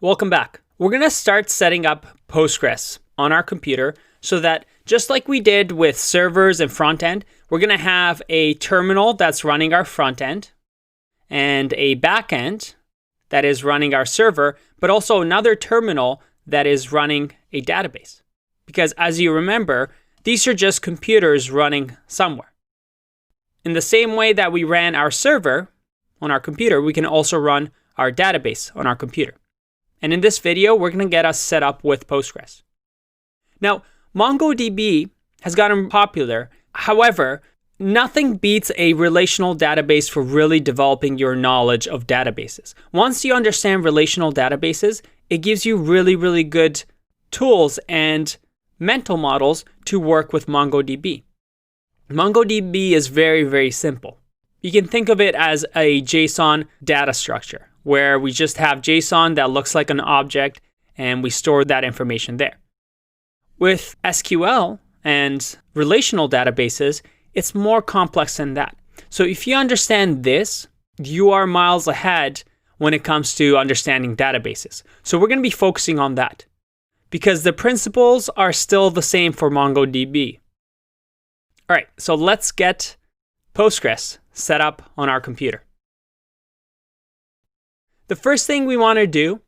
Welcome back. We're going to start setting up Postgres on our computer so that just like we did with servers and front end, we're going to have a terminal that's running our front end and a back end that is running our server, but also another terminal that is running a database. Because as you remember, these are just computers running somewhere. In the same way that we ran our server on our computer, we can also run our database on our computer. And in this video, we're going to get us set up with Postgres. Now, MongoDB has gotten popular. However, nothing beats a relational database for really developing your knowledge of databases. Once you understand relational databases, it gives you really good tools and mental models to work with MongoDB. MongoDB is very simple. You can think of it as a JSON data structure, where we just have JSON that looks like an object and we store that information there. With SQL and relational databases, it's more complex than that. So if you understand this, you are miles ahead when it comes to understanding databases. So we're going to be focusing on that because the principles are still the same for MongoDB. All right, so let's get Postgres set up on our computer. The first thing we want to do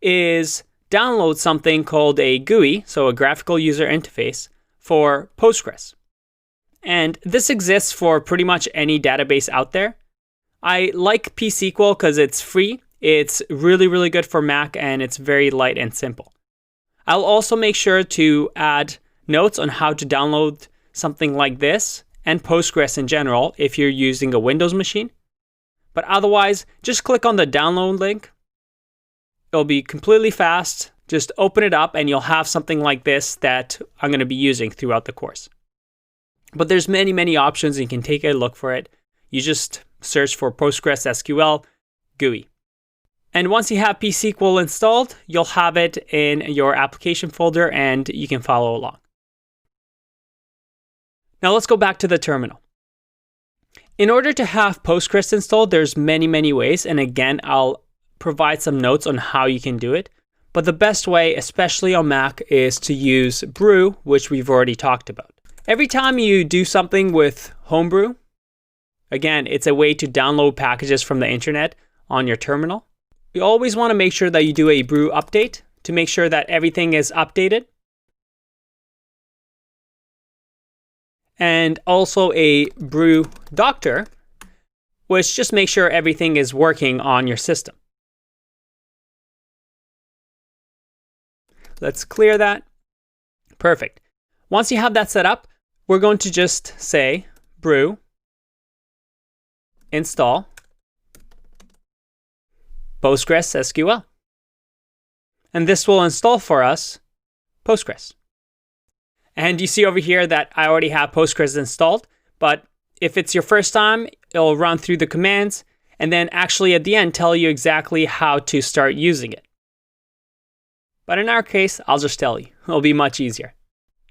is download something called a GUI, so a graphical user interface, for Postgres. And this exists for pretty much any database out there. I like PSQL because it's free. It's really good for Mac and it's very light and simple. I'll also make sure to add notes on how to download something like this and Postgres in general if you're using a Windows machine. But otherwise, just click on the download link. It'll be completely fast. Just open it up and you'll have something like this that I'm going to be using throughout the course. But there's many options and you can take a look for it. You just search for PostgreSQL GUI. And once you have PSQL installed, you'll have it in your application folder and you can follow along. Now let's go back to the terminal. In order to have Postgres installed, there's many ways. And again, I'll provide some notes on how you can do it. But the best way, especially on Mac, is to use Brew, which we've already talked about. Every time you do something with Homebrew, again, it's a way to download packages from the internet on your terminal. You always want to make sure that you do a Brew update to make sure that everything is updated. And also a Brew Doctor, which just makes sure everything is working on your system. Let's clear that. Perfect. Once you have that set up, we're going to just say brew install PostgreSQL. And this will install for us Postgres. And you see over here that I already have Postgres installed, but if it's your first time, it'll run through the commands and then actually at the end tell you exactly how to start using it. But in our case, I'll just tell you. It'll be much easier.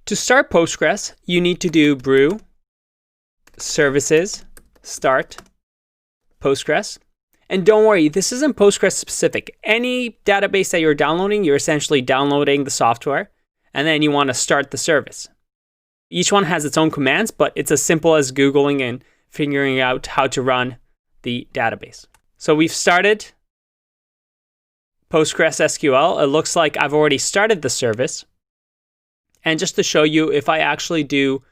To start Postgres, you need to do brew services start Postgres. And don't worry, this isn't Postgres specific. Any database that you're downloading, you're essentially downloading the software, and then you want to start the service. Each one has its own commands, but it's as simple as Googling and figuring out how to run the database. So we've started PostgreSQL. It looks like I've already started the service. And just to show you, if I actually do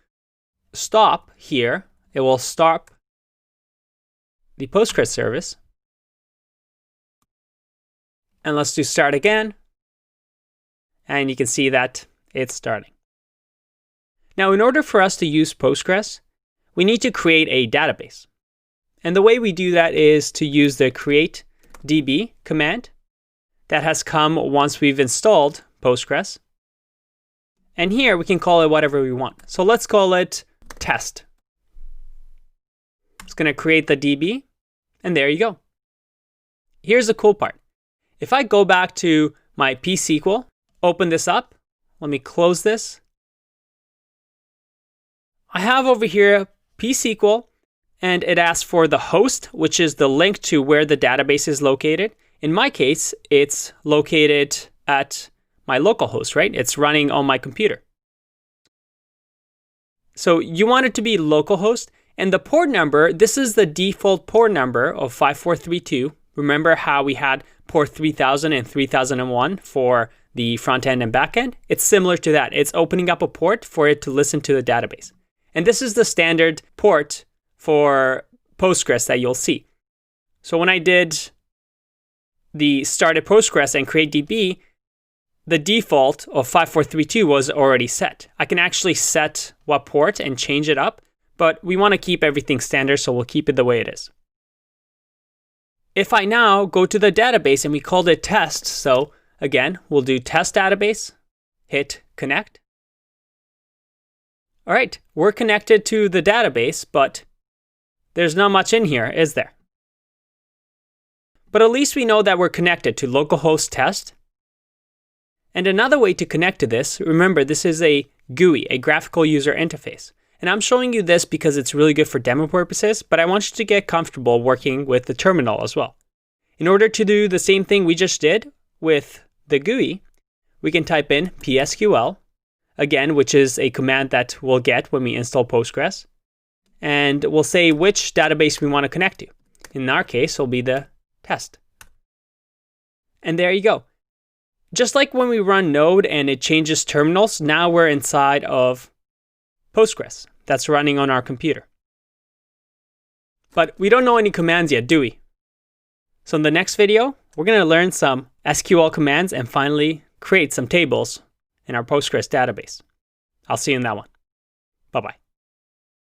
stop here, it will stop the Postgres service. And let's do start again. And you can see that it's starting. Now, in order for us to use Postgres, we need to create a database. And the way we do that is to use the create DB command that has come once we've installed Postgres. And here we can call it whatever we want. So let's call it test. It's going to create the DB, and there you go. Here's the cool part. If I go back to my PSQL, open this up, let me close this. I have over here PSQL, and it asks for the host, which is the link to where the database is located. In my case, it's located at my localhost, right? It's running on my computer. So you want it to be localhost, and the port number, this is the default port number of 5432. Remember how we had port 3000 and 3001 for the front end and back end? It's similar to that. It's opening up a port for it to listen to the database. And this is the standard port for Postgres that you'll see. So when I did the start at Postgres and create DB, the default of 5432 was already set. I can actually set what port and change it up, but we want to keep everything standard, so we'll keep it the way it is. If I now go to the database and we called it test, so again, we'll do test database, hit connect. All right, we're connected to the database, but there's not much in here, is there? But at least we know that we're connected to localhost test. And another way to connect to this, remember this is a GUI, a graphical user interface. And I'm showing you this because it's really good for demo purposes, but I want you to get comfortable working with the terminal as well. In order to do the same thing we just did with the GUI, we can type in PSQL, again, which is a command that we'll get when we install Postgres. And we'll say which database we want to connect to. In our case, it'll be the test. And there you go. Just like when we run Node and it changes terminals, now we're inside of Postgres that's running on our computer. But we don't know any commands yet, do we? So in the next video, we're going to learn some SQL commands and finally create some tables in our Postgres database. I'll see you in that one. Bye-bye.